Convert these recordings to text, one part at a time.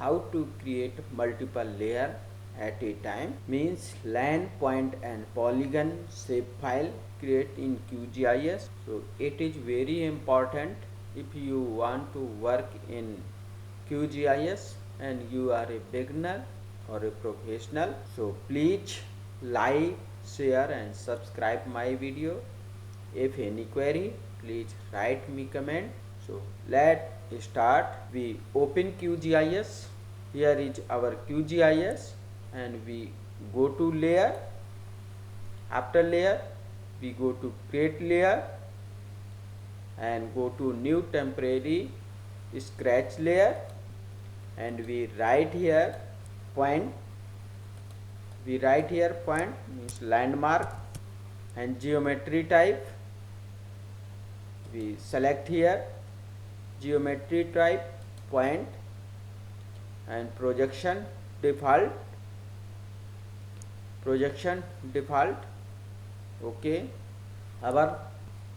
how to create multiple layer at a time, means line, point and polygon shapefile create in QGIS. So it is very important if you want to work in QGIS and you are a beginner or a professional. So please like, share and subscribe my video. If any query, please write me comment. So let's start. We open QGIS. Here is our QGIS and we go to layer. After layer, we go to create layer and go to new temporary scratch layer and we write here point. We write here point means landmark and geometry type. We select here geometry type point and projection default. Okay, our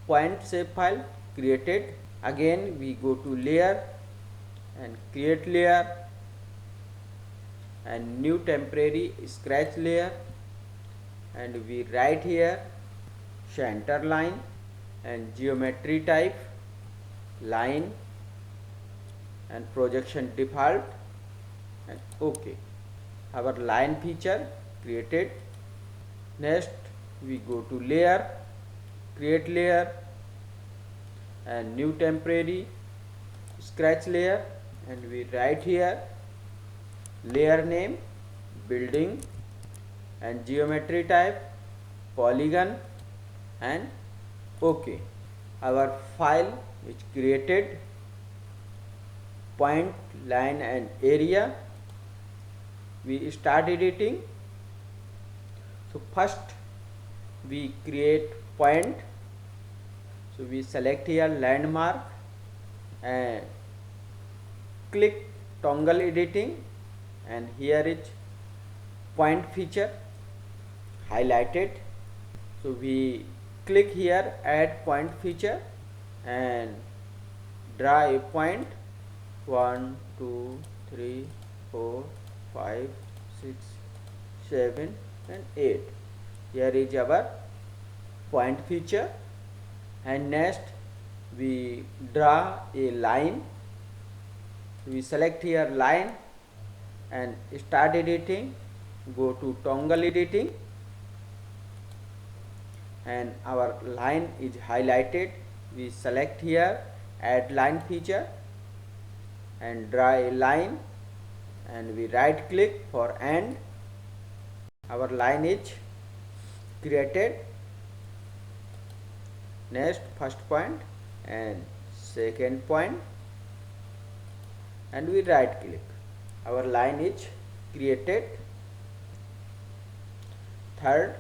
point shapefile created. Again we go to layer and create layer and new temporary scratch layer and we write here center line and geometry type line and projection default and OK. Our line feature created. Next we go to layer, create layer and new temporary scratch layer and we write here layer name building and geometry type polygon and OK. Our file is created, point, line and area. We start editing. So first we create point. So we select here landmark and click toggle editing and here is point feature highlighted. So we click here add point feature and draw a point 1 2 3 4 5 6 7 and 8. Here is our point feature and next we draw a line. We select here line and start editing, go to toggle editing and our line is highlighted. We select here add line feature and draw a line and we right click for end. Our line is created. Next first point and second point and we right click. Our line is created. Third,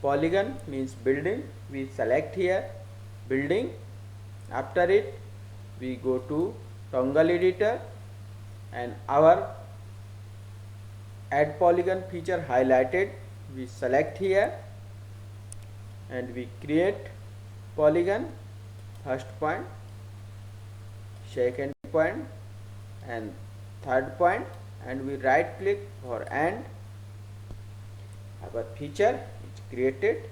polygon means building. We select here building. After it we go to toggle editor and our add polygon feature highlighted. We select here and we create polygon, first point, second point and third point and we right click for end. Our feature is created,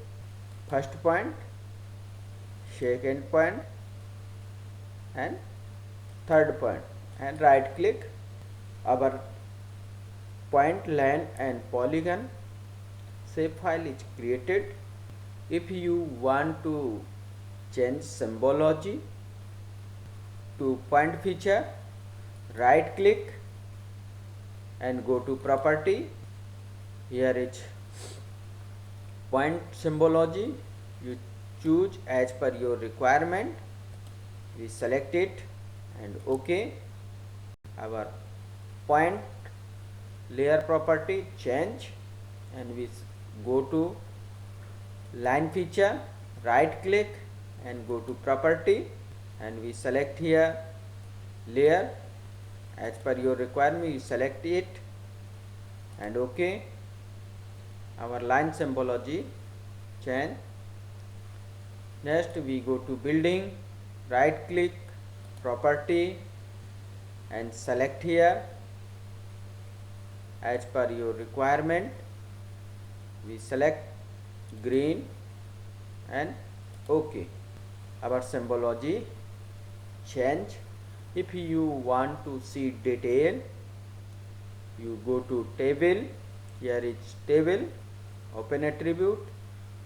first point, second point and third point and right click. Our point, line and polygon shapefile is created. If you want to change symbology to point feature, right click and go to property. Here is point symbology. You choose as per your requirement. We select it and OK. Our point layer property change and we go to line feature, right click and go to property and we select here layer. As per your requirement you select it and OK. Our line symbology change. Next we go to building, right click, property and select here as per your requirement. We select green and OK. Our symbology change. If you want to see detail, you go to table. Here is table, open attribute.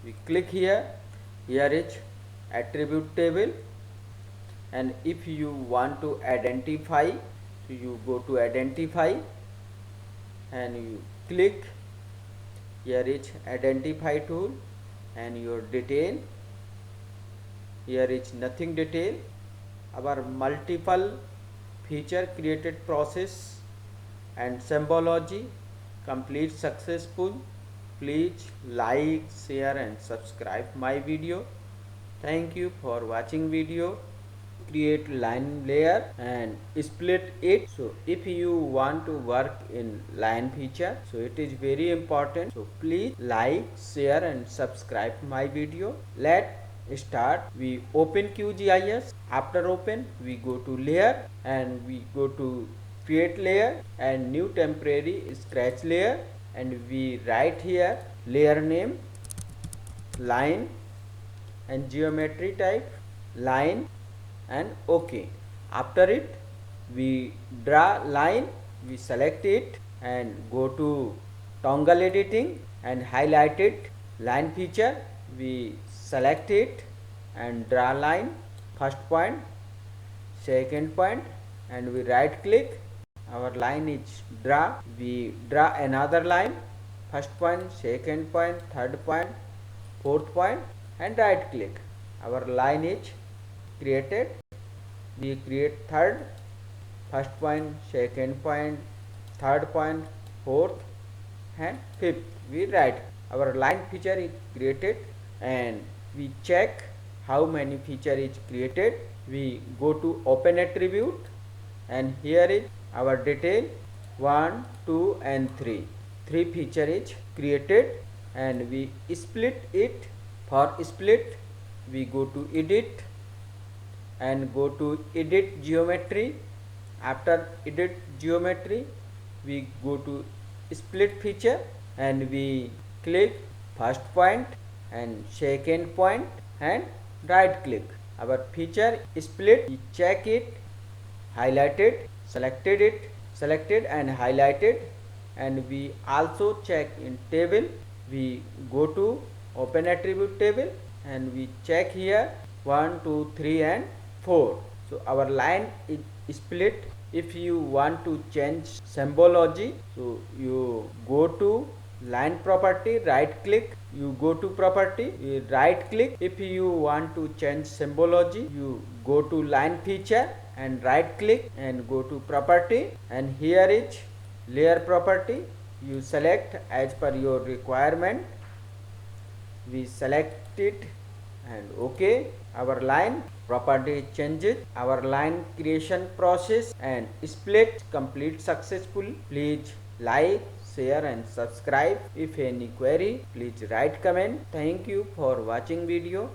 We click here. Here is attribute table. And if you want to identify, so you go to identify and you click. Here is identify tool and your detail. Here is nothing detail. Our multiple feature created process and symbology complete successful. Please like, share and subscribe my video. Thank you for watching video. Create line layer and split it. So if you want to work in line feature, so it is very important. So please like, share and subscribe my video. Let's start. We open QGIS. After open, we go to layer and we go to create layer and new temporary scratch layer, and we write here layer name, line and geometry type line and OK. After it, we draw line, we select it and go to toggle editing and highlight it line feature. We select it and draw line, first point, second point, and we right click. Our line is draw. We draw another line, first point, second point, third point, fourth point, and right click. Our line is created. We create third, first point, second point, third point, fourth and fifth. We write. Our line feature is created and we check how many feature is created. We go to open attribute and here is our detail 1, 2 and 3. 3 feature is created and we split it. For split, we go to edit and go to edit geometry. After edit geometry, we go to split feature and we click first point and second point and right click. Our feature split, we check it, highlighted, selected and highlighted, and we also check in table. We go to open attribute table and we check here 1, 2, 3 and 4. So our line is split. If you want to change symbology, so you go to line property, right click, you go to property, you right click. If you want to change symbology, you go to line feature and right click and go to property, and here is layer property. You select as per your requirement. We select it and OK. Our line property changes. Our line creation process and split complete successful. Please like, share and subscribe. If any query, please write comment. Thank you for watching video.